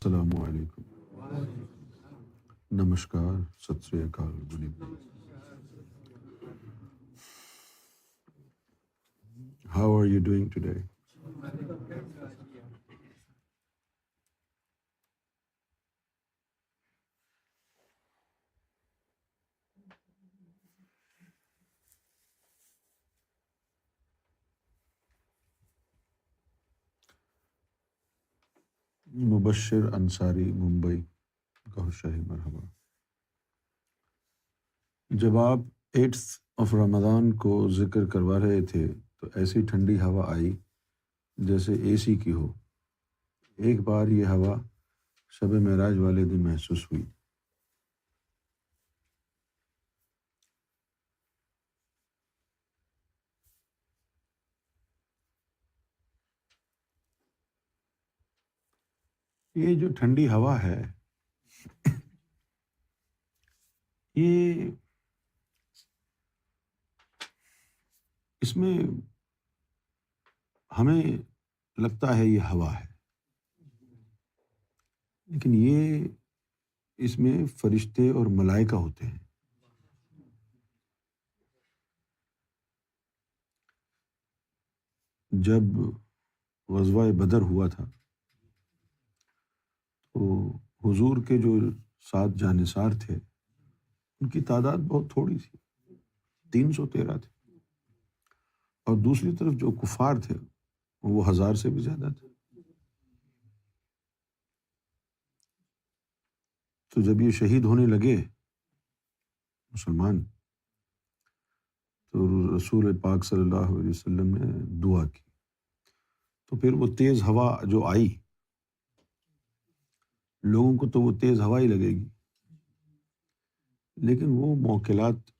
السلام علیکم، نمشکار، ست سری اکال، good evening. How are you doing today? Mubashir Ansari, Mumbai. کہو شاہی مرحبا. جب آپ 8 رمضان کو ذکر کروا رہے تھے تو ایسی ٹھنڈی ہوا آئی جیسے اے سی کی ہو. ایک بار یہ ہوا شب معراج والے دن محسوس ہوئی. یہ جو ٹھنڈی ہوا ہے یہ اس میں ہمیں لگتا ہے یہ ہوا ہے، لیکن یہ اس میں فرشتے اور ملائکہ ہوتے ہیں. جب غزوہ بدر ہوا تھا تو حضور کے جو 7 جانثار تھے ان کی تعداد بہت تھوڑی تھی، 313 تھے، اور دوسری طرف جو کفار تھے وہ 1000 سے بھی زیادہ تھے. تو جب یہ شہید ہونے لگے مسلمان تو رسول پاک صلی اللہ علیہ وسلم نے دعا کی. تو پھر وہ تیز ہوا جو آئی، لوگوں کو تو وہ تیز ہوا ہی لگے گی، لیکن وہ موکلات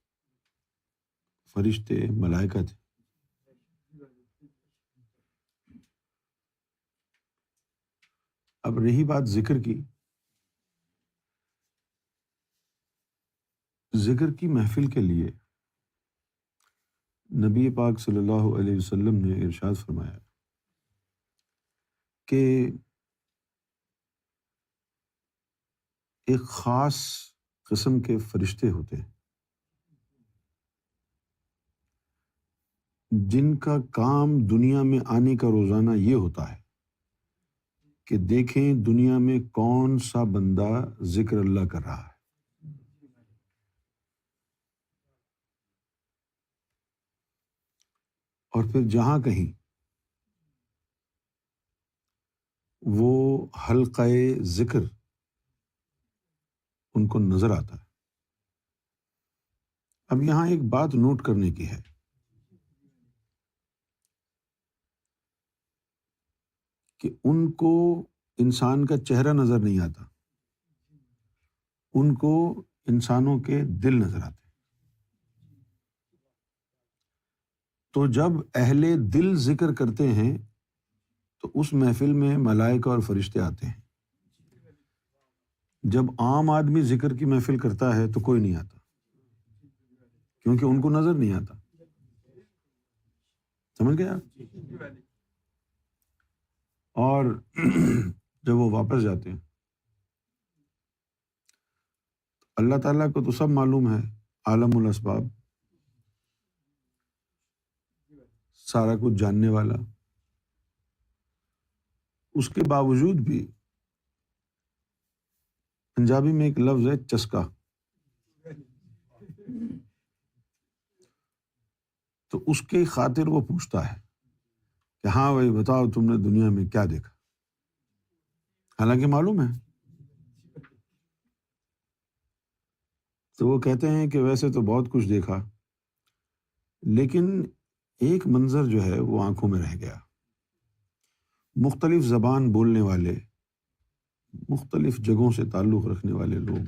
فرشتے ملائکہ تھے. اب رہی بات ذکر کی، ذکر کی محفل کے لیے نبی پاک صلی اللہ علیہ وسلم نے ارشاد فرمایا کہ ایک خاص قسم کے فرشتے ہوتے ہیں جن کا کام دنیا میں آنے کا روزانہ یہ ہوتا ہے کہ دیکھیں دنیا میں کون سا بندہ ذکر اللہ کر رہا ہے. اور پھر جہاں کہیں وہ حلقہ ذکر ان کو نظر آتا ہے. اب یہاں ایک بات نوٹ کرنے کی ہے کہ ان کو انسان کا چہرہ نظر نہیں آتا، ان کو انسانوں کے دل نظر آتے. تو جب اہل دل ذکر کرتے ہیں تو اس محفل میں ملائکہ اور فرشتے آتے ہیں. جب عام آدمی ذکر کی محفل کرتا ہے تو کوئی نہیں آتا، کیونکہ ان کو نظر نہیں آتا. سمجھ گیا؟ اور جب وہ واپس جاتے ہیں اللہ تعالیٰ کو تو سب معلوم ہے، عالم الاسباب، سارا کچھ جاننے والا. اس کے باوجود بھی پنجابی میں ایک لفظ ہے چسکا، تو اس کی خاطر وہ پوچھتا ہے کہ ہاں بھائی بتاؤ تم نے دنیا میں کیا دیکھا، حالانکہ معلوم ہے. تو وہ کہتے ہیں کہ ویسے تو بہت کچھ دیکھا، لیکن ایک منظر جو ہے وہ آنکھوں میں رہ گیا. مختلف زبان بولنے والے، مختلف جگہوں سے تعلق رکھنے والے لوگ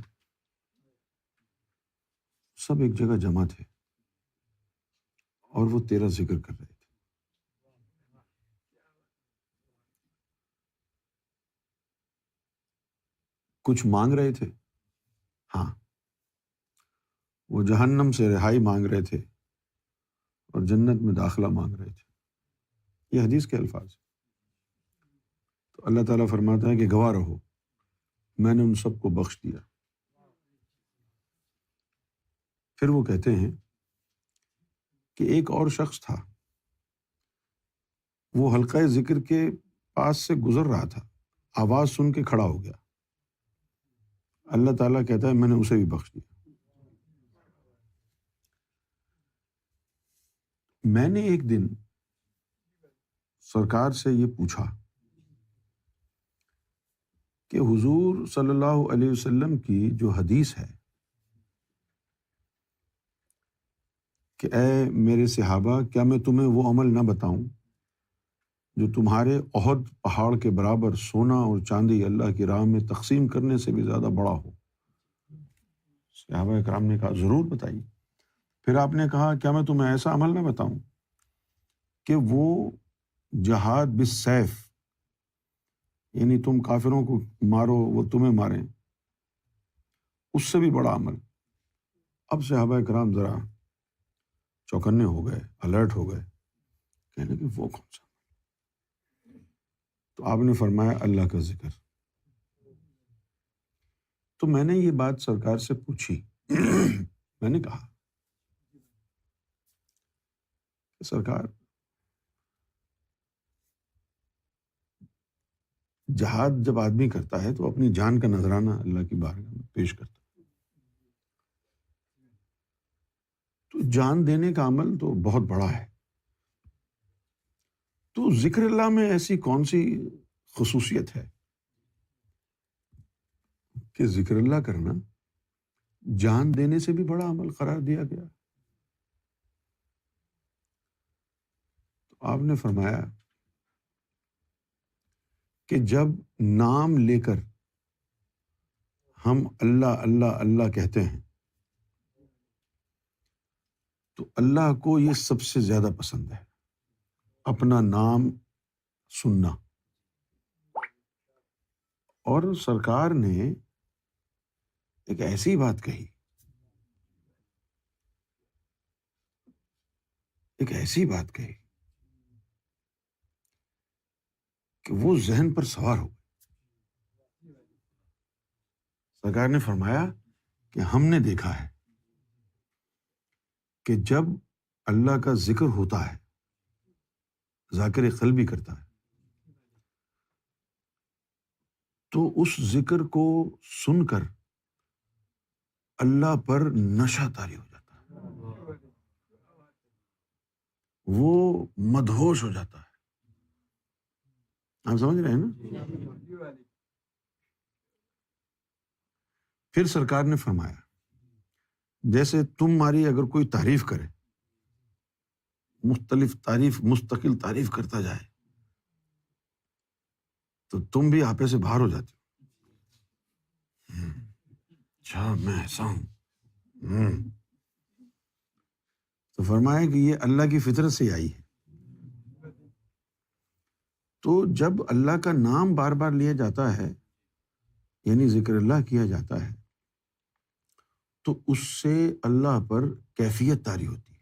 سب ایک جگہ جمع تھے اور وہ تیرا ذکر کر رہے تھے. کچھ مانگ رہے تھے، ہاں، وہ جہنم سے رہائی مانگ رہے تھے اور جنت میں داخلہ مانگ رہے تھے. یہ حدیث کے الفاظ. تو اللہ تعالیٰ فرماتا ہے کہ گواہ رہو میں نے ان سب کو بخش دیا۔ پھر وہ کہتے ہیں کہ ایک اور شخص تھا، وہ حلقہ ذکر کے پاس سے گزر رہا تھا، آواز سن کے کھڑا ہو گیا۔ اللہ تعالیٰ کہتا ہے میں نے اسے بھی بخش دیا۔ میں نے ایک دن سرکار سے یہ پوچھا کہ حضور صلی اللہ علیہ وسلم کی جو حدیث ہے کہ اے میرے صحابہ، کیا میں تمہیں وہ عمل نہ بتاؤں جو تمہارے احد پہاڑ کے برابر سونا اور چاندی اللہ کی راہ میں تقسیم کرنے سے بھی زیادہ بڑا ہو؟ صحابہ اکرام نے کہا ضرور بتائیے۔ پھر آپ نے کہا کیا میں تمہیں ایسا عمل نہ بتاؤں کہ وہ جہاد بالسیف، یعنی تم کافروں کو مارو وہ تمہیں ماریں، اس سے بھی بڑا عمل۔ اب صحابہ اکرام ذرا چوکنے ہو گئے، الرٹ ہو گئے، کہنے کہ وہ کون سا؟ تو آپ نے فرمایا اللہ کا ذکر۔ تو میں نے یہ بات سرکار سے پوچھی میں نے کہا کہ سرکار، جہاد جب آدمی کرتا ہے تو اپنی جان کا نذرانہ اللہ کی بارگاہ میں پیش کرتا ہے، تو جان دینے کا عمل تو بہت بڑا ہے، تو ذکر اللہ میں ایسی کون سی خصوصیت ہے کہ ذکر اللہ کرنا جان دینے سے بھی بڑا عمل قرار دیا گیا؟ تو آپ نے فرمایا کہ جب نام لے کر ہم اللہ اللہ اللہ کہتے ہیں تو اللہ کو یہ سب سے زیادہ پسند ہے، اپنا نام سننا۔ اور سرکار نے ایک ایسی بات کہی، ایک ایسی بات کہی کہ وہ ذہن پر سوار ہو گئی۔ سرکار نے فرمایا کہ ہم نے دیکھا ہے کہ جب اللہ کا ذکر ہوتا ہے، ذاکر قلبی کرتا ہے، تو اس ذکر کو سن کر اللہ پر نشہ طاری ہو جاتا ہے، وہ مدہوش ہو جاتا ہے۔ آپ سمجھ رہے ہیں نا؟ پھر سرکار نے فرمایا جیسے تمہاری اگر کوئی تعریف کرے، مختلف تعریف، مستقل تعریف کرتا جائے تو تم بھی آپے سے باہر ہو جاتے ہو، اچھا میں ایسا ہوں۔ تو فرمایا کہ یہ اللہ کی فطرت سے آئی ہے۔ تو جب اللہ کا نام بار بار لیا جاتا ہے، یعنی ذکر اللہ کیا جاتا ہے، تو اس سے اللہ پر کیفیت طاری ہوتی ہے،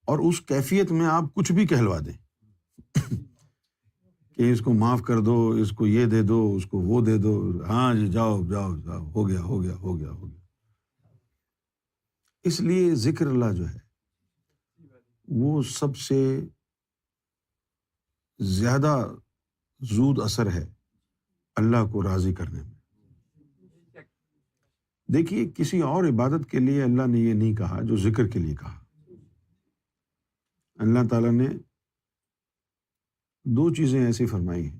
اور اس کیفیت میں آپ کچھ بھی کہلوا دیں کہ اس کو معاف کر دو، اس کو یہ دے دو، اس کو وہ دے دو، ہاں جی جاؤ جاؤ جاؤ، ہو گیا ہو گیا ہو گیا ہو گیا۔ اس لیے ذکر اللہ جو ہے وہ سب سے زیادہ زود اثر ہے اللہ کو راضی کرنے میں۔ دیکھیے کسی اور عبادت کے لیے اللہ نے یہ نہیں کہا جو ذکر کے لیے کہا۔ اللہ تعالیٰ نے دو چیزیں ایسی فرمائی ہیں،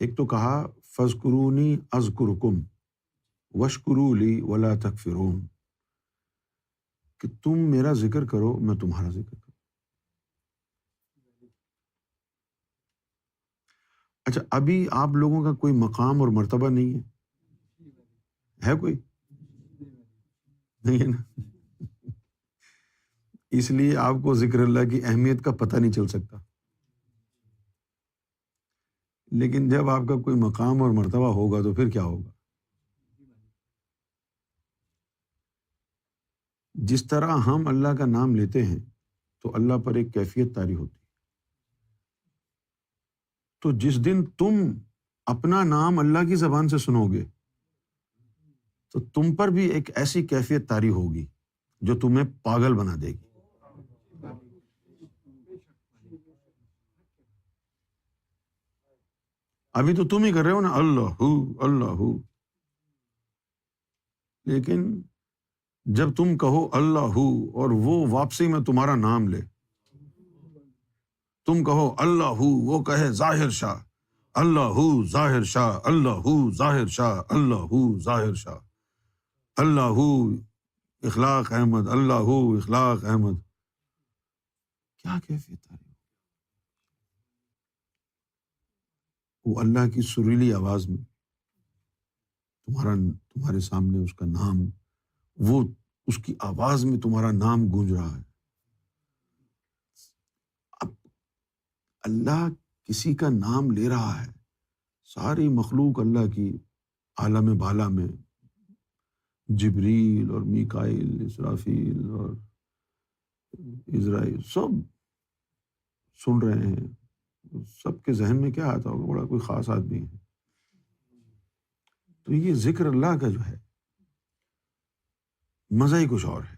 ایک تو کہا فاذکرونی اذکرکم واشکروا لی ولا تکفرون، کہ تم میرا ذکر کرو میں تمہارا ذکر کروں۔ اچھا ابھی آپ لوگوں کا کوئی مقام اور مرتبہ نہیں ہے کوئی؟ نہیں ہے نا؟ اس لیے آپ کو ذکر اللہ کی اہمیت کا پتہ نہیں چل سکتا، لیکن جب آپ کا کوئی مقام اور مرتبہ ہوگا تو پھر کیا ہوگا؟ جس طرح ہم اللہ کا نام لیتے ہیں تو اللہ پر ایک کیفیت طاری ہوتی ہے، تو جس دن تم اپنا نام اللہ کی زبان سے سنو گے تو تم پر بھی ایک ایسی کیفیت طاری ہوگی جو تمہیں پاگل بنا دے گی. ابھی تو تم ہی کر رہے ہو نا اللہ ہو اللہ ہو، لیکن جب تم کہو اللہ ہو اور وہ واپسی میں تمہارا نام لے، تم کہو اللہ ہو، وہ کہے ظاہر شاہ، اللہ ہو ظاہر شاہ، اللہ ہو ظاہر شاہ، اللہ ہو ظاہر شاہ، اللہ ہو اخلاق احمد، اللہ ہو اخلاق احمد. کیا کیفیت ہے وہ اللہ کی سریلی آواز میں تمہارے سامنے اس کا نام، وہ اس کی آواز میں تمہارا نام گونج رہا ہے. اب اللہ کسی کا نام لے رہا ہے، ساری مخلوق اللہ کی عالم بالا میں جبریل اور میکائیل، اسرافیل اور اسرائیل سب سن رہے ہیں. سب کے ذہن میں کیا آتا ہوگا؟ بڑا کوئی خاص آدمی ہے. تو یہ ذکر اللہ کا جو ہے مزہ ہی کچھ اور ہے.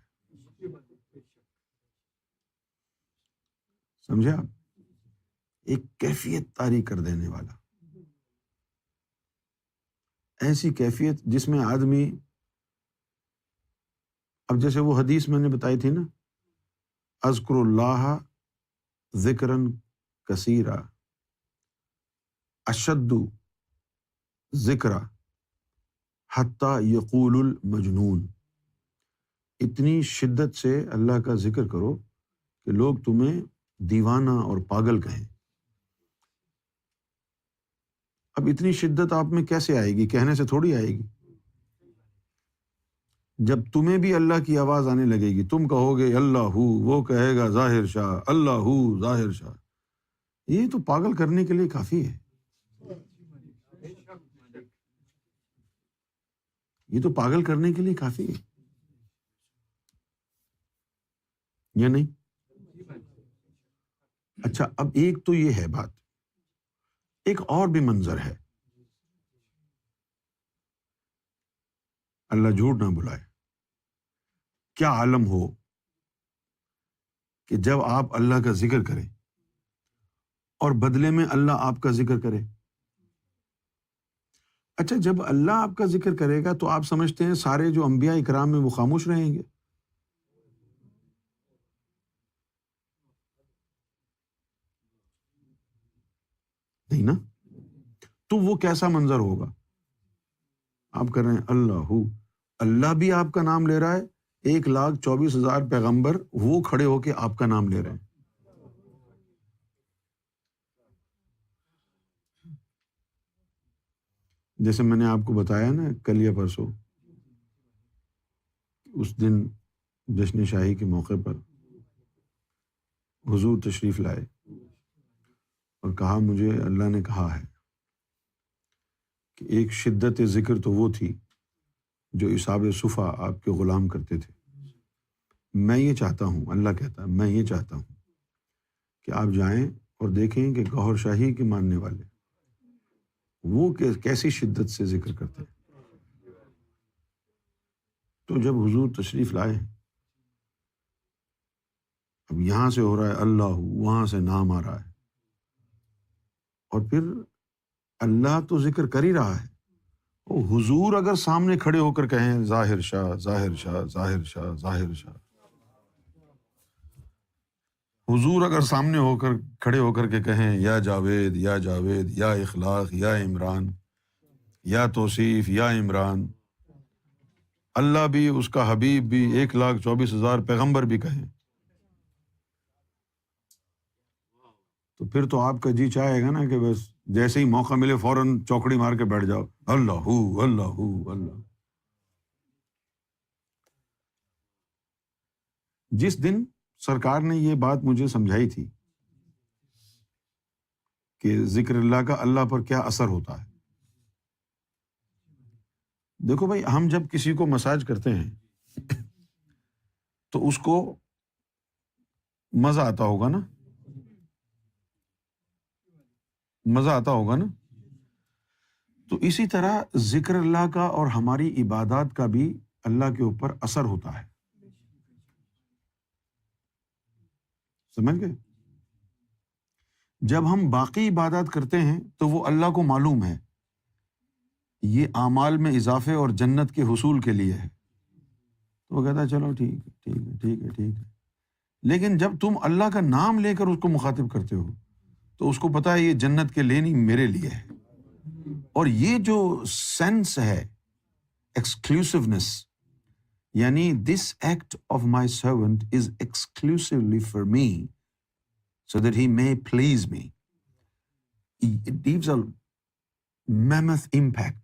سمجھے آپ؟ ایک کیفیت طاری کر دینے والا، ایسی کیفیت جس میں آدمی، اب جیسے وہ حدیث میں نے بتائی تھی نا، اذکر اللہ ذکرًا کثیرا اشد ذکر حتی یقول المجنون. اتنی شدت سے اللہ کا ذکر کرو کہ لوگ تمہیں دیوانہ اور پاگل کہیں. اب اتنی شدت آپ میں کیسے آئے گی؟ کہنے سے تھوڑی آئے گی. جب تمہیں بھی اللہ کی آواز آنے لگے گی، تم کہو گے اللہ ہو، وہ کہے گا ظاہر شاہ، اللہ ہو ظاہر شاہ. یہ تو پاگل کرنے کے لیے کافی ہے. یہ تو پاگل کرنے کے لیے کافی ہے یا نہیں؟ اچھا، اب ایک تو یہ ہے بات، ایک اور بھی منظر ہے. اللہ جھوٹ نہ بلائے، کیا عالم ہو کہ جب آپ اللہ کا ذکر کریں اور بدلے میں اللہ آپ کا ذکر کرے. اچھا، جب اللہ آپ کا ذکر کرے گا تو آپ سمجھتے ہیں سارے جو انبیاء اکرام میں وہ خاموش رہیں گے؟ نہیں نا. تو وہ کیسا منظر ہوگا؟ آپ کر رہے ہیں اللہ ہو، اللہ بھی آپ کا نام لے رہا ہے، 1,24,000 پیغمبر وہ کھڑے ہو کے آپ کا نام لے رہے ہیں. جیسے میں نے آپ کو بتایا نا کل یا پرسوں، اس دن جشن شاہی کے موقع پر حضور تشریف لائے اور کہا مجھے اللہ نے کہا ہے کہ ایک شدت ذکر تو وہ تھی جو اصحاب صفا آپ کے غلام کرتے تھے. میں یہ چاہتا ہوں، اللہ کہتا ہے میں یہ چاہتا ہوں کہ آپ جائیں اور دیکھیں کہ گوہر شاہی کے ماننے والے وہ کیسی شدت سے ذکر کرتے ہیں. تو جب حضور تشریف لائے، اب یہاں سے ہو رہا ہے اللہ، وہاں سے نام آ رہا ہے، اور پھر اللہ تو ذکر کر ہی رہا ہے، وہ حضور اگر سامنے کھڑے ہو کر کہیں ظاہر شاہ ظاہر شاہ ظاہر شاہ ظاہر شاہ، حضور اگر سامنے ہو کر کھڑے ہو کر کے کہیں یا جاوید یا جاوید، یا اخلاق یا عمران، یا توصیف یا عمران، اللہ بھی اس کا حبیب بھی 1,24,000 پیغمبر بھی کہیں، تو پھر تو آپ کا جی چاہے گا نا کہ بس جیسے ہی موقع ملے فوراً چوکڑی مار کے بیٹھ جاؤ، اللہ ہو اللہ ہو اللہ. جس دن سرکار نے یہ بات مجھے سمجھائی تھی کہ ذکر اللہ کا اللہ پر کیا اثر ہوتا ہے. دیکھو بھائی، ہم جب کسی کو مساج کرتے ہیں تو اس کو مزہ آتا ہوگا نا، مزہ آتا ہوگا نا. تو اسی طرح ذکر اللہ کا اور ہماری عبادات کا بھی اللہ کے اوپر اثر ہوتا ہے. سمجھ گئے؟ جب ہم باقی عبادات کرتے ہیں تو وہ اللہ کو معلوم ہے یہ اعمال میں اضافے اور جنت کے حصول کے لیے ہے، تو وہ کہتا ہے چلو ٹھیک ہے ٹھیک ہے ٹھیک ہے ٹھیک ہے. لیکن جب تم اللہ کا نام لے کر اس کو مخاطب کرتے ہو تو اس کو پتا ہے یہ جنت کے لیے نہیں، میرے لیے ہے. اور یہ جو سینس ہے ایکسکلوسیونیس، یعنی this act of my servant is exclusively for me so that he may please me. It leaves a mammoth impact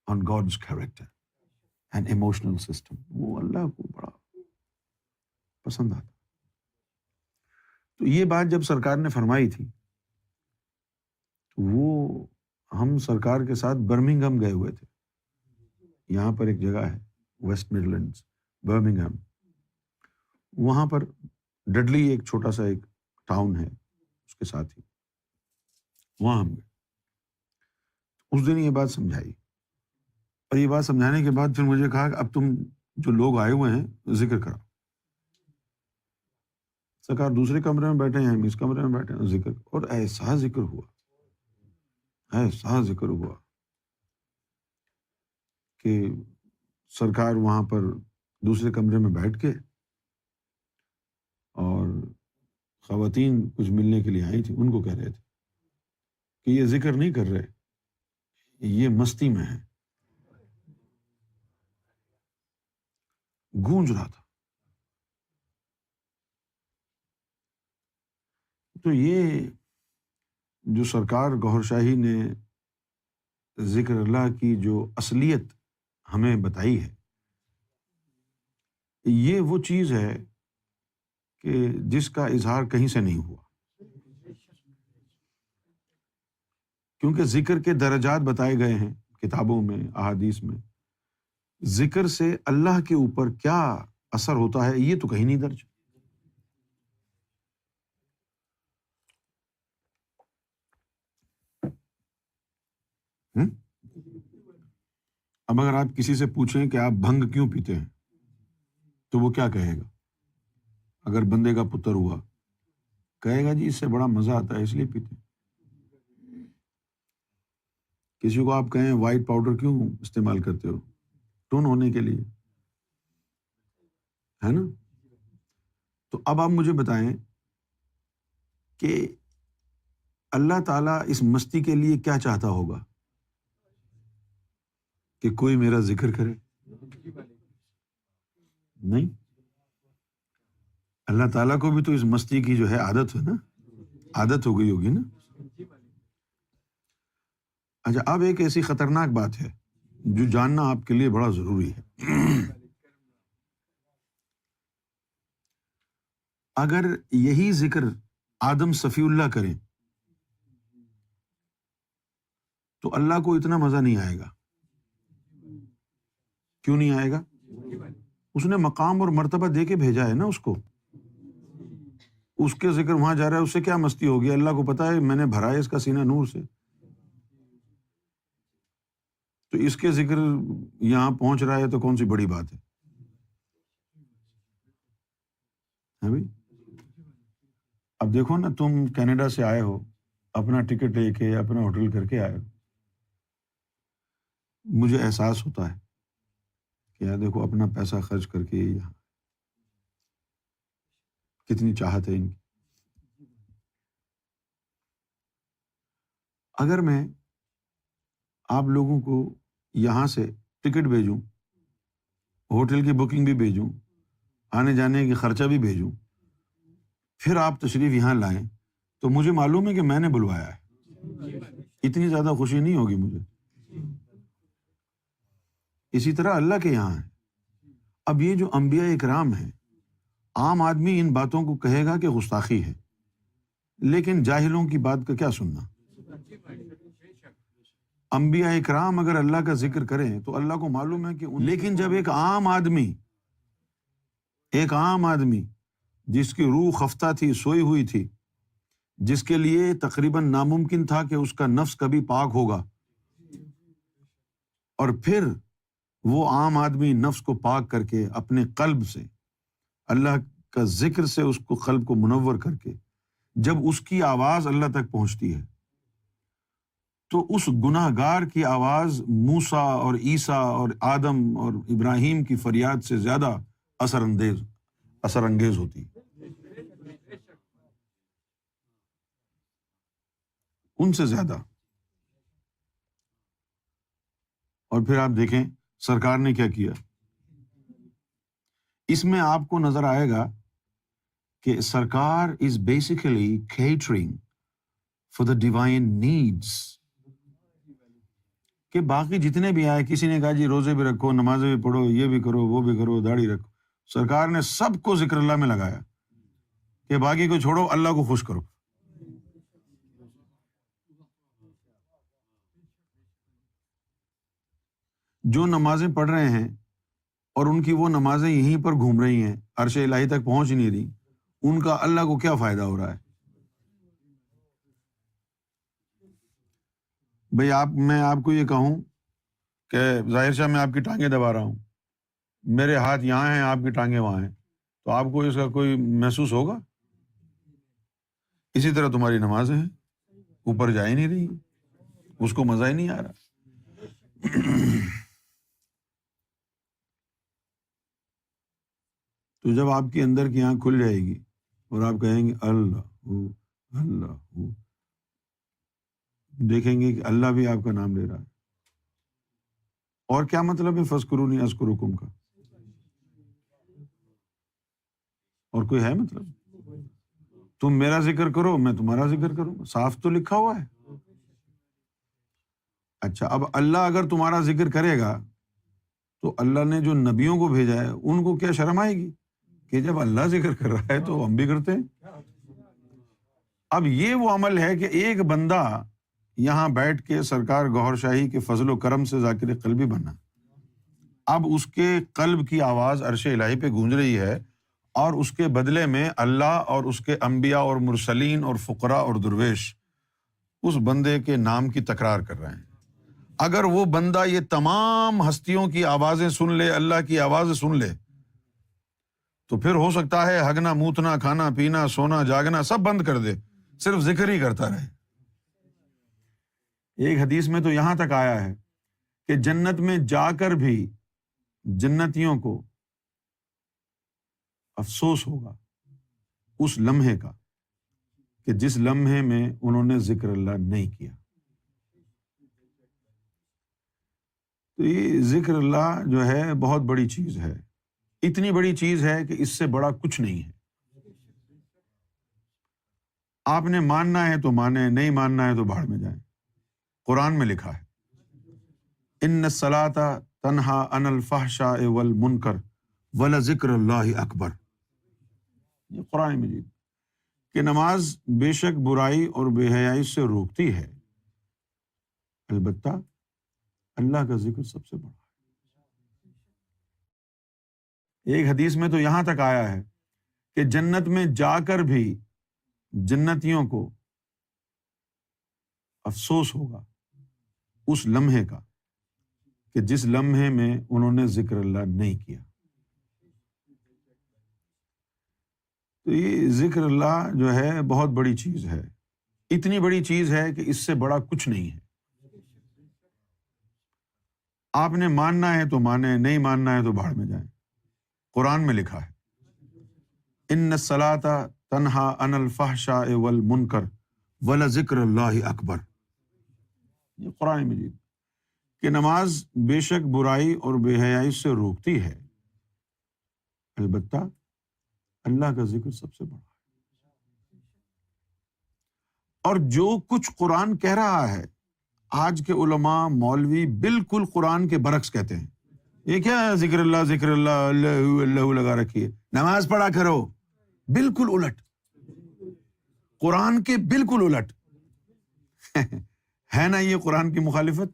on God's character and emotional system. وہ اللہ کو بڑا پسند آتا. تو یہ بات جب سرکار نے فرمائی تھی تو وہ ہم سرکار کے ساتھ برمنگھم گئے ہوئے تھے. یہاں پر ایک جگہ ہے ویسٹ مڈلینڈز، برمنگھم، وہاں پر ڈڈلی ایک چھوٹا سا ایک ٹاؤن ہے اس کے ساتھ ہی، وہاں ہم گئے. اس دن یہ بات سمجھائی اور یہ بات سمجھانے کے بعد پھر مجھے کہا کہ اب تم جو لوگ آئے ہوئے ہیں ذکر کراؤ. سرکار دوسرے کمرے میں بیٹھے ہیں، ہم اس کمرے میں بیٹھے ہیں، ذکر. اور ایسا ذکر ہوا کہ سرکار وہاں پر دوسرے کمرے میں بیٹھ کے، اور خواتین کچھ ملنے کے لیے آئی تھی، ان کو کہہ رہے تھے کہ یہ ذکر نہیں کر رہے، یہ مستی میں ہے. گونج رہا تھا. تو یہ جو سرکار گوہر شاہی نے ذکر اللہ کی جو اصلیت ہمیں بتائی ہے، یہ وہ چیز ہے کہ جس کا اظہار کہیں سے نہیں ہوا. کیونکہ ذکر کے درجات بتائے گئے ہیں کتابوں میں، احادیث میں. ذکر سے اللہ کے اوپر کیا اثر ہوتا ہے یہ تو کہیں نہیں درج. اب اگر آپ کسی سے پوچھیں کہ آپ بھنگ کیوں پیتے ہیں تو وہ کیا کہے گا؟ اگر بندے کا پتر ہوا کہے گا جی اس سے بڑا مزہ آتا ہے اس لیے پیتے ہیں. کسی کو آپ کہیں وائٹ پاؤڈر کیوں استعمال کرتے ہو؟ ٹون ہونے کے لیے، ہے نا. تو اب آپ مجھے بتائیں کہ اللہ تعالیٰ اس مستی کے لیے کیا چاہتا ہوگا کہ کوئی میرا ذکر کرے؟ نہیں. اللہ تعالیٰ کو بھی تو اس مستی کی جو ہے عادت ہے نا، عادت ہو گئی ہوگی نا. اچھا، اب ایک ایسی خطرناک بات ہے جو جاننا آپ کے لیے بڑا ضروری ہے. اگر یہی ذکر آدم صفی اللہ کریں تو اللہ کو اتنا مزہ نہیں آئے گا. کیوں نہیں آئے گا؟ اس نے مقام اور مرتبہ دے کے بھیجا ہے نا اس کو. اس کے ذکر وہاں جا رہا ہے، اس سے کیا مستی ہوگی؟ اللہ کو پتا ہے میں نے بھرا ہے اس کا سینہ نور سے، تو اس کے ذکر یہاں پہنچ رہا ہے تو کون سی بڑی بات ہے بھائی. اب دیکھو نا، تم کینیڈا سے آئے ہو، اپنا ٹکٹ لے کے اپنا ہوٹل کر کے آئے ہو، مجھے احساس ہوتا ہے کہ یار دیکھو اپنا پیسہ خرچ کر کے یہاں کتنی چاہت ہے ان کی. اگر میں آپ لوگوں کو یہاں سے ٹکٹ بھیجوں، ہوٹل کی بکنگ بھی بھیجوں، آنے جانے کی خرچہ بھی بھیجوں، پھر آپ تشریف یہاں لائیں، تو مجھے معلوم ہے کہ میں نے بلوایا ہے، اتنی زیادہ خوشی نہیں ہوگی مجھے. اسی طرح اللہ کے یہاں ہے. اب یہ جو انبیاء اکرام ہیں، عام آدمی ان باتوں کو کہے گا کہ گستاخی ہے، لیکن جاہلوں کی بات کا کیا سننا. انبیاء اکرام اگر اللہ کا ذکر کریں تو اللہ کو معلوم ہے کہ لیکن جب ایک عام آدمی جس کی روح خفتہ تھی، سوئی ہوئی تھی، جس کے لیے تقریباً ناممکن تھا کہ اس کا نفس کبھی پاک ہوگا، اور پھر وہ عام آدمی نفس کو پاک کر کے اپنے قلب سے اللہ کا ذکر سے اس کو قلب کو منور کر کے جب اس کی آواز اللہ تک پہنچتی ہے تو اس گناہ گار کی آواز موسیٰ اور عیسیٰ اور آدم اور ابراہیم کی فریاد سے زیادہ اثر انگیز ہوتی ہے، ان سے زیادہ۔ اور پھر آپ دیکھیں سرکار نے کیا کیا، اس میں آپ کو نظر آئے گا کہ سرکار is basically catering for the divine needs, کہ باقی جتنے بھی آئے، کسی نے کہا جی روزے بھی رکھو، نمازیں بھی پڑھو، یہ بھی کرو، وہ بھی کرو، داڑھی رکھو، سرکار نے سب کو ذکر اللہ میں لگایا کہ باقی کو چھوڑو، اللہ کو خوش کرو۔ جو نمازیں پڑھ رہے ہیں اور ان کی وہ نمازیں یہیں پر گھوم رہی ہیں، عرش الہی تک پہنچ نہیں رہی، ان کا اللہ کو کیا فائدہ ہو رہا ہے؟ بھئی میں آپ کو یہ کہوں کہ ظاہر شاہ میں آپ کی ٹانگیں دبا رہا ہوں، میرے ہاتھ یہاں ہیں، آپ کی ٹانگیں وہاں ہیں، تو آپ کو اس کا کوئی محسوس ہوگا؟ اسی طرح تمہاری نمازیں ہیں، اوپر جا ہی نہیں رہی، اس کو مزہ ہی نہیں آ رہا۔ تو جب آپ کی اندر کی آنکھ کھل جائے گی اور آپ کہیں گے اللہ ہو، دیکھیں گے کہ اللہ بھی آپ کا نام لے رہا ہے۔ اور کیا مطلب ہے فَاذْكُرُونِی أَذْكُرُکُم کا؟ اور کوئی ہے مطلب؟ تم میرا ذکر کرو، میں تمہارا ذکر کروں، صاف تو لکھا ہوا ہے۔ اچھا، اب اللہ اگر تمہارا ذکر کرے گا تو اللہ نے جو نبیوں کو بھیجا ہے ان کو کیا شرم آئے گی کہ جب اللہ ذکر کر رہا ہے تو ہم بھی کرتے ہیں؟ اب یہ وہ عمل ہے کہ ایک بندہ یہاں بیٹھ کے سرکار گوہر شاہی کے فضل و کرم سے ذاکر قلبی بنا، اب اس کے قلب کی آواز عرش الہی پہ گونج رہی ہے، اور اس کے بدلے میں اللہ اور اس کے انبیاء اور مرسلین اور فقراء اور درویش اس بندے کے نام کی تکرار کر رہے ہیں۔ اگر وہ بندہ یہ تمام ہستیوں کی آوازیں سن لے، اللہ کی آوازیں سن لے، تو پھر ہو سکتا ہے ہگنا موتنا کھانا پینا سونا جاگنا سب بند کر دے، صرف ذکر ہی کرتا رہے۔ ایک حدیث میں تو یہاں تک آیا ہے کہ جنت میں جا کر بھی جنتیوں کو افسوس ہوگا اس لمحے کا کہ جس لمحے میں انہوں نے ذکر اللہ نہیں کیا۔ تو یہ ذکر اللہ جو ہے بہت بڑی چیز ہے، اتنی بڑی چیز ہے کہ اس سے بڑا کچھ نہیں ہے۔ آپ نے ماننا ہے تو مانیں، نہیں ماننا ہے تو بھاڑ میں جائیں۔ قرآن میں لکھا ہے ان الصلاۃ تنہی عن الفحشاء والمنکر ولذکر اللہ اکبر، یہ قرآن مجید کہ نماز بے شک برائی اور بے حیائی سے روکتی ہے، البتہ اللہ کا ذکر سب سے بڑا ہے۔ ایک حدیث میں تو یہاں تک آیا ہے کہ جنت میں جا کر بھی جنتیوں کو افسوس ہوگا اس لمحے کا کہ جس لمحے میں انہوں نے ذکر اللہ نہیں کیا۔ تو یہ ذکر اللہ جو ہے بہت بڑی چیز ہے، اتنی بڑی چیز ہے کہ اس سے بڑا کچھ نہیں ہے۔ آپ نے ماننا ہے تو مانیں، نہیں ماننا ہے تو بھاڑ میں جائیں۔ قرآن میں لکھا ہے ان الصلاۃ تنہی عن الفحشاء والمنکر ولذکر اللہ اکبر، یہ قرآن مجید کہ نماز بے شک برائی اور بے حیائی سے روکتی ہے، البتہ اللہ کا ذکر سب سے بڑا ہے۔ اور جو کچھ قرآن کہہ رہا ہے آج کے علماء مولوی بالکل قرآن کے برعکس کہتے ہیں۔ یہ کیا ہے ذکر اللہ اللہ اللہ لگا رکھی ہے، نماز پڑھا کرو، بالکل الٹ، قرآن کے بالکل الٹ ہے نا یہ قرآن کی مخالفت۔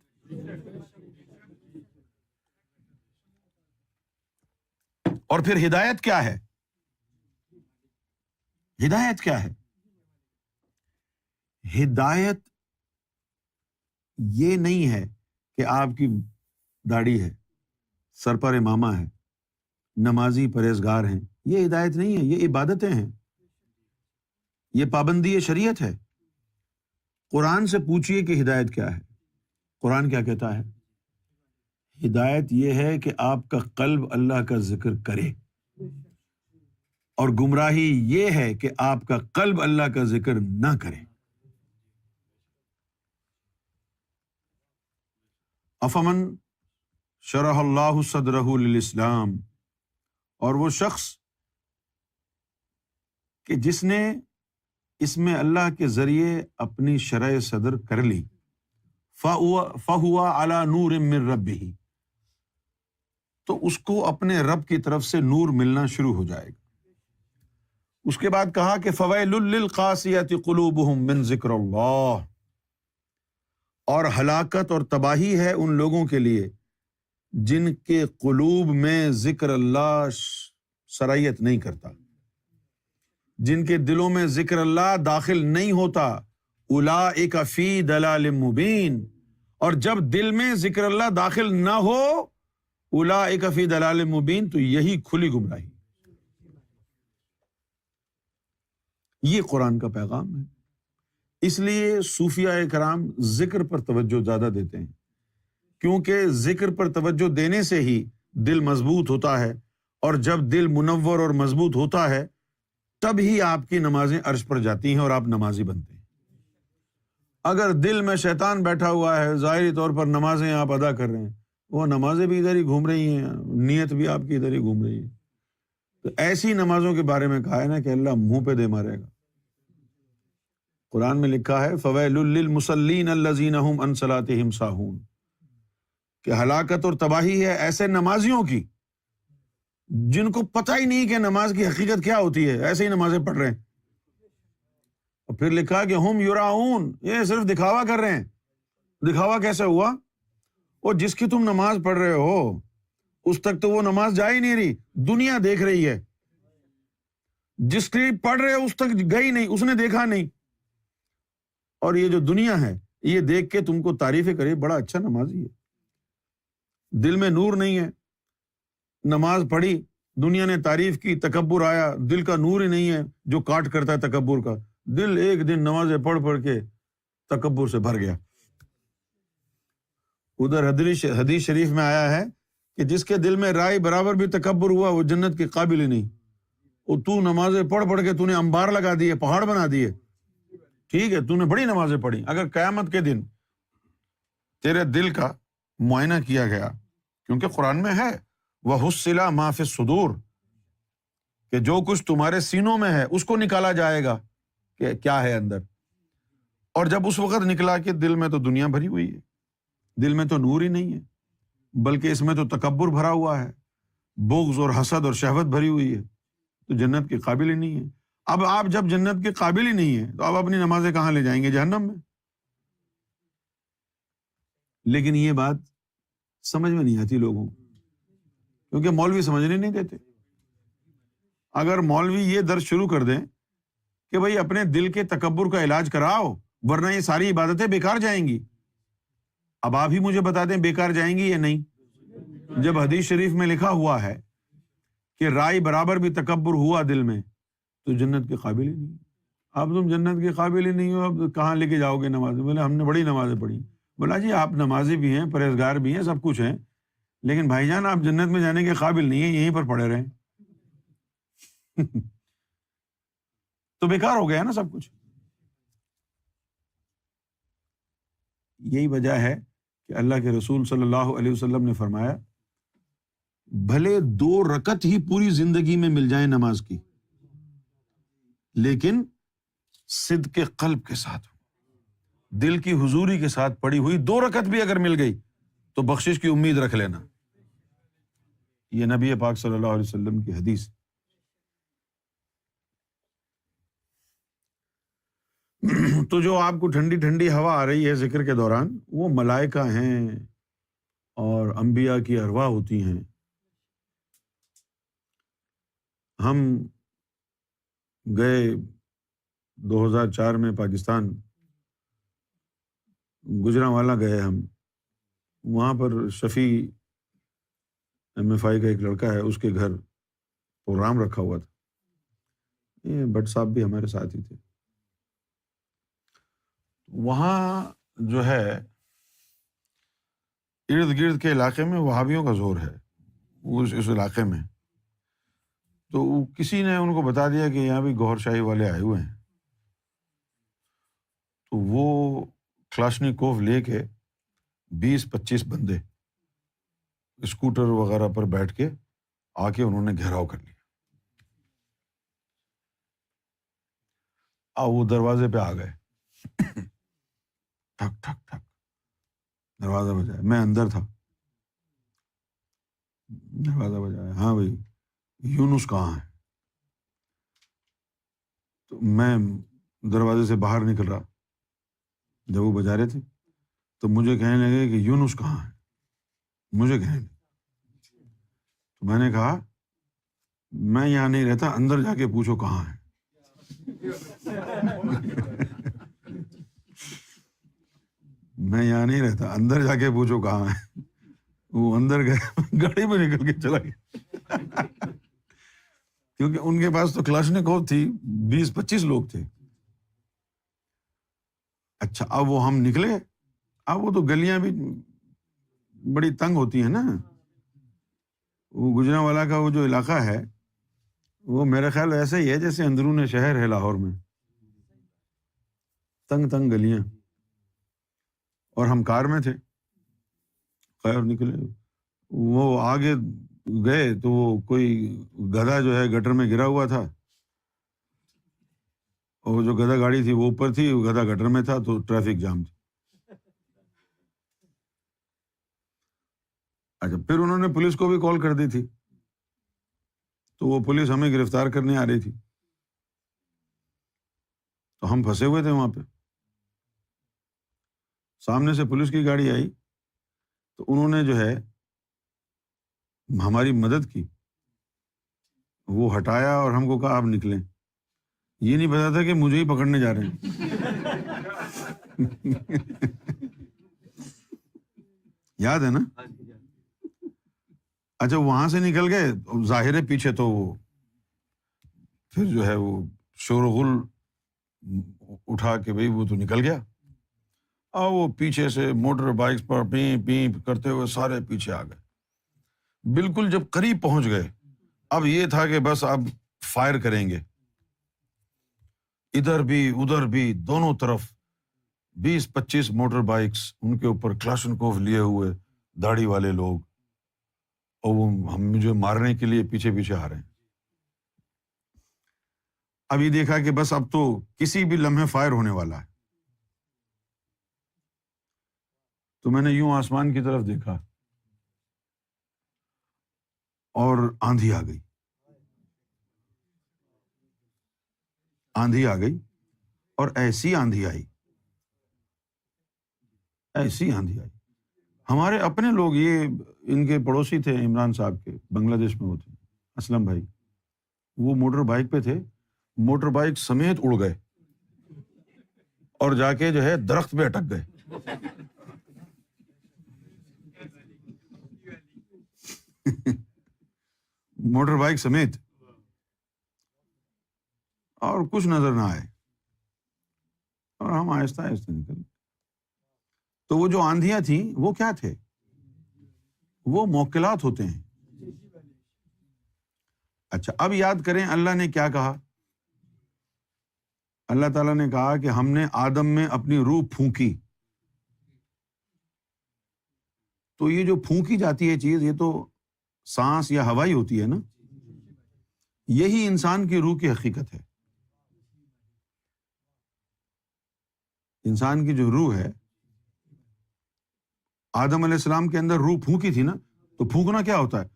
اور پھر ہدایت کیا ہے؟ ہدایت کیا ہے؟ ہدایت یہ نہیں ہے کہ آپ کی داڑھی ہے، سر پر امامہ ہے، نمازی پرہیزگار ہیں، یہ ہدایت نہیں ہے، یہ عبادتیں ہیں، یہ پابندی شریعت ہے۔ قرآن سے پوچھئے کہ ہدایت کیا ہے؟ قرآن کیا کہتا ہے؟ ہدایت یہ ہے کہ آپ کا قلب اللہ کا ذکر کرے، اور گمراہی یہ ہے کہ آپ کا قلب اللہ کا ذکر نہ کرے۔ افمن شرح اللہ صدرہ للاسلام، اور وہ شخص کہ جس نے اس میں اللہ کے ذریعے اپنی شرح صدر کر لی، فَهُوَ عَلَى نُورٍ مِّن رَبِّهِ، تو اس کو اپنے رب کی طرف سے نور ملنا شروع ہو جائے گا۔ اس کے بعد کہا کہ فَوَيْلٌ لِّلْقَاسِيَةِ قُلُوبُهُم مِّن ذِكْرِ اللَّهِ، اور ہلاکت اور تباہی ہے ان لوگوں کے لیے جن کے قلوب میں ذکر اللہ سرایت نہیں کرتا، جن کے دلوں میں ذکر اللہ داخل نہیں ہوتا۔ اولئک فی ضلال مبین، اور جب دل میں ذکر اللہ داخل نہ ہو، اولئک فی ضلال مبین، تو یہی کھلی گمراہی۔ یہ قرآن کا پیغام ہے۔ اس لیے صوفیاء کرام ذکر پر توجہ زیادہ دیتے ہیں، کیونکہ ذکر پر توجہ دینے سے ہی دل مضبوط ہوتا ہے، اور جب دل منور اور مضبوط ہوتا ہے تب ہی آپ کی نمازیں عرش پر جاتی ہیں اور آپ نمازی بنتے ہیں۔ اگر دل میں شیطان بیٹھا ہوا ہے، ظاہری طور پر نمازیں آپ ادا کر رہے ہیں، وہ نمازیں بھی ادھر ہی گھوم رہی ہیں، نیت بھی آپ کی ادھر ہی گھوم رہی ہے، تو ایسی نمازوں کے بارے میں کہا ہے نا کہ اللہ منہ پہ دے مارے گا۔ قرآن میں لکھا ہے فَوَيْلٌ لِّلْمُصَلِّينَ الَّذِينَ هُمْ عَن صَلَاتِهِمْ سَاهُونَ، کہ ہلاکت اور تباہی ہے ایسے نمازیوں کی جن کو پتہ ہی نہیں کہ نماز کی حقیقت کیا ہوتی ہے، ایسے ہی نمازیں پڑھ رہے ہیں۔ اور پھر لکھا کہ ہم یراؤن، یہ صرف دکھاوا کر رہے ہیں۔ دکھاوا کیسے ہوا؟ وہ جس کی تم نماز پڑھ رہے ہو اس تک تو وہ نماز جا ہی نہیں رہی، دنیا دیکھ رہی ہے۔ جس کی پڑھ رہے ہو اس تک گئی نہیں، اس نے دیکھا نہیں، اور یہ جو دنیا ہے یہ دیکھ کے تم کو تعریفیں کرے بڑا اچھا نمازی ہے، دل میں نور نہیں ہے، نماز پڑھی، دنیا نے تعریف کی، تکبر آیا، دل کا نور ہی نہیں ہے جو کاٹ کرتا ہے تکبر کا، دل ایک دن نمازیں پڑھ پڑھ کے تکبر سے بھر گیا۔ ادھر حدیث شریف میں آیا ہے کہ جس کے دل میں رائے برابر بھی تکبر ہوا وہ جنت کے قابل ہی نہیں۔ اور تو نمازیں پڑھ پڑھ کے تو نے انبار لگا دیے، پہاڑ بنا دیے، ٹھیک ہے تو نے بڑی نمازیں پڑھی، اگر قیامت کے دن تیرے دل کا معائنہ کیا گیا، کیونکہ قرآن میں ہے وَحُصِّلَ مَا فِي الصُّدُورِ، کہ جو کچھ تمہارے سینوں میں ہے اس کو نکالا جائے گا کہ کیا ہے اندر، اور جب اس وقت نکلا کہ دل میں تو دنیا بھری ہوئی ہے، دل میں تو نور ہی نہیں ہے، بلکہ اس میں تو تکبر بھرا ہوا ہے، بغض اور حسد اور شہوت بھری ہوئی ہے، تو جنت کے قابل ہی نہیں ہے۔ اب آپ جب جنت کے قابل ہی نہیں ہیں تو آپ اپنی نمازیں کہاں لے جائیں گے؟ جہنم میں۔ لیکن یہ بات سمجھ میں نہیں آتی لوگوں کو، کیونکہ مولوی سمجھنے نہیں دیتے۔ اگر مولوی یہ درس شروع کر دیں کہ بھئی اپنے دل کے تکبر کا علاج کراؤ ورنہ یہ ساری عبادتیں بیکار جائیں گی، اب آپ ہی مجھے بتا دیں بیکار جائیں گی یا نہیں؟ جب حدیث شریف میں لکھا ہوا ہے کہ رائے برابر بھی تکبر ہوا دل میں تو جنت کے قابل ہی نہیں۔ اب تم جنت کے قابل ہی نہیں ہو، اب کہاں لے کے جاؤ گے نماز؟ بولے ہم نے بڑی نمازیں پڑھی۔ بولا جی آپ نمازی بھی ہیں، پرہیزگار بھی ہیں، سب کچھ ہیں، لیکن بھائی جان آپ جنت میں جانے کے قابل نہیں ہیں، یہیں پر پڑے رہیں۔ تو بیکار ہو گیا نا سب کچھ۔ یہی وجہ ہے کہ اللہ کے رسول صلی اللہ علیہ وسلم نے فرمایا بھلے 2 رکعت ہی پوری زندگی میں مل جائیں نماز کی، لیکن صدق قلب کے ساتھ، دل کی حضوری کے ساتھ پڑھی ہوئی 2 رکعت بھی اگر مل گئی تو بخشش کی امید رکھ لینا۔ یہ نبی پاک صلی اللہ علیہ وسلم کی حدیث۔ تو جو آپ کو ٹھنڈی ٹھنڈی ہوا آ رہی ہے ذکر کے دوران، وہ ملائکہ ہیں اور انبیاء کی ارواح ہوتی ہیں۔ ہم گئے 2004 میں پاکستان گجرانوالا گئے ہم، وہاں پر شفیع MFI کا ایک لڑکا ہے، اس کے گھر پروگرام رکھا ہوا تھا، یہ بٹ صاحب بھی ہمارے ساتھ ہی تھے۔ وہاں جو ہے ارد گرد کے علاقے میں وہابیوں کا زور ہے، اس علاقے میں، تو کسی نے ان کو بتا دیا کہ یہاں بھی گوھر شاہی والے آئے ہوئے ہیں، تو وہ کلاشنیکوف لے کے 20-25 بندے اسکوٹر وغیرہ پر بیٹھ کے آ کے انہوں نے گھیراؤ کر لیا۔ وہ دروازے پہ آ گئے، ٹھک ٹھک ٹھک دروازہ بجایا، میں اندر تھا، دروازہ بجایا، ہاں بھائی یونس کہاں ہے؟ تو میں دروازے سے باہر نکل رہا، جب وہ بجا رہے تھے تو مجھے کہنے لگے کہ یونس کہاں ہے، مجھے کہنے لگے، تو میں نے کہا میں یہاں نہیں رہتا، اندر جا کے پوچھو کہاں ہے۔ میں یہاں نہیں رہتا، اندر جا کے پوچھو کہاں ہے۔ وہ اندر گئے، گاڑی میں نکل کے چلا گیا، کیونکہ ان کے پاس تو کلاشنکوف تھی، 20-25 لوگ تھے۔ اچھا اب وہ ہم نکلے، اب وہ تو گلیاں بھی بڑی تنگ ہوتی ہیں نا، وہ گجرانوالا کا وہ جو علاقہ ہے وہ میرا خیال ایسا ہی ہے جیسے اندرون شہر ہے لاہور میں، تنگ تنگ گلیاں، اور ہم کار میں تھے، خیر نکلے، وہ آگے گئے تو وہ کوئی گدھا جو ہے گٹر میں گرا ہوا تھا، اور جو گدھا گاڑی تھی وہ اوپر تھی، گدھا گٹر میں تھا، تو ٹریفک جام تھی۔ اچھا پھر انہوں نے پولیس کو بھی کال کر دی تھی، تو وہ پولیس ہمیں گرفتار کرنے آ رہی تھی، تو ہم پھنسے ہوئے تھے وہاں پہ۔ سامنے سے پولیس کی گاڑی آئی تو انہوں نے جو ہے ہماری مدد کی، وہ ہٹایا اور ہم کو کہا آپ نکلیں، یہ نہیں پتا تھا کہ مجھے ہی پکڑنے جا رہے ہیں۔ یاد ہے نا؟ اچھا وہاں سے نکل گئے، ظاہر ہے پیچھے تو وہ پھر جو ہے وہ شور و غل اٹھا کے بھائی وہ تو نکل گیا، اور وہ پیچھے سے موٹر بائکس پر پیں پیں کرتے ہوئے سارے پیچھے آ گئے۔ بالکل جب قریب پہنچ گئے، اب یہ تھا کہ بس اب فائر کریں گے، ادھر بھی ادھر بھی دونوں طرف 20-25 موٹر بائکس، ان کے اوپر کلاشنکوف لیے ہوئے داڑھی والے لوگ، اور وہ ہم مجھے مارنے کے لیے پیچھے پیچھے آ رہے ہیں۔ اب یہ دیکھا کہ بس اب تو کسی بھی لمحے فائر ہونے والا ہے، تو میں نے یوں آسمان کی طرف دیکھا اور آندھی آ گئی، آندھی آ گئی، اور ایسی آندھی آئی، ایسی آندھی آئی، ہمارے اپنے لوگ، یہ ان کے پڑوسی تھے عمران صاحب کے، بنگلہ دیش میں ہوتے ہیں، اسلم بھائی، وہ موٹر بائک پہ تھے، موٹر بائک سمیت اڑ گئے اور جا کے جو ہے درخت پہ اٹک گئے۔ موٹر بائک سمیت، اور کچھ نظر نہ آئے، اور ہم آہستہ آہستہ نکل۔ تو وہ جو آندھیاں تھیں وہ کیا تھے؟ وہ موکلات ہوتے ہیں۔ اچھا اب یاد کریں اللہ نے کیا کہا؟ اللہ تعالیٰ نے کہا کہ ہم نے آدم میں اپنی روح پھونکی، تو یہ جو پھونکی جاتی ہے چیز، یہ تو سانس یا ہوا ہی ہوتی ہے نا، یہی انسان کی روح کی حقیقت ہے۔ انسان کی جو روح ہے، آدم علیہ السلام کے اندر روح پھونکی تھی نا، تو پھونکنا کیا ہوتا ہے؟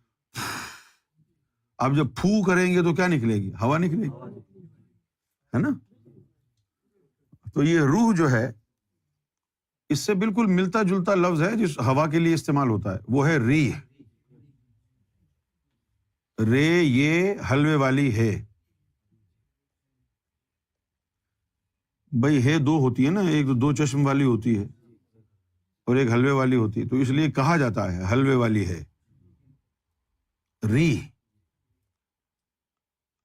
اب جب پھو کریں گے تو کیا نکلے گی؟ ہوا نکلے گی، ہے نا؟ تو یہ روح جو ہے، اس سے بالکل ملتا جلتا لفظ ہے جس ہوا کے لیے استعمال ہوتا ہے، وہ ہے ریح۔ رے یہ حلوے والی ہے، بھائی ہے دو ہوتی ہے نا، ایک دو چشم والی ہوتی ہے، اور ایک حلوے والی ہوتی ہے، تو اس لیے کہا جاتا ہے حلوے والی ہے ری۔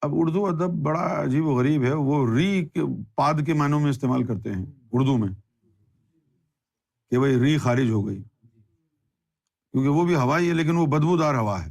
اب اردو ادب بڑا عجیب و غریب ہے، وہ ری کے پاد کے معنوں میں استعمال کرتے ہیں اردو میں، کہ بھائی ری خارج ہو گئی، کیونکہ وہ بھی ہوا ہی ہے لیکن وہ بدبودار ہوا ہے۔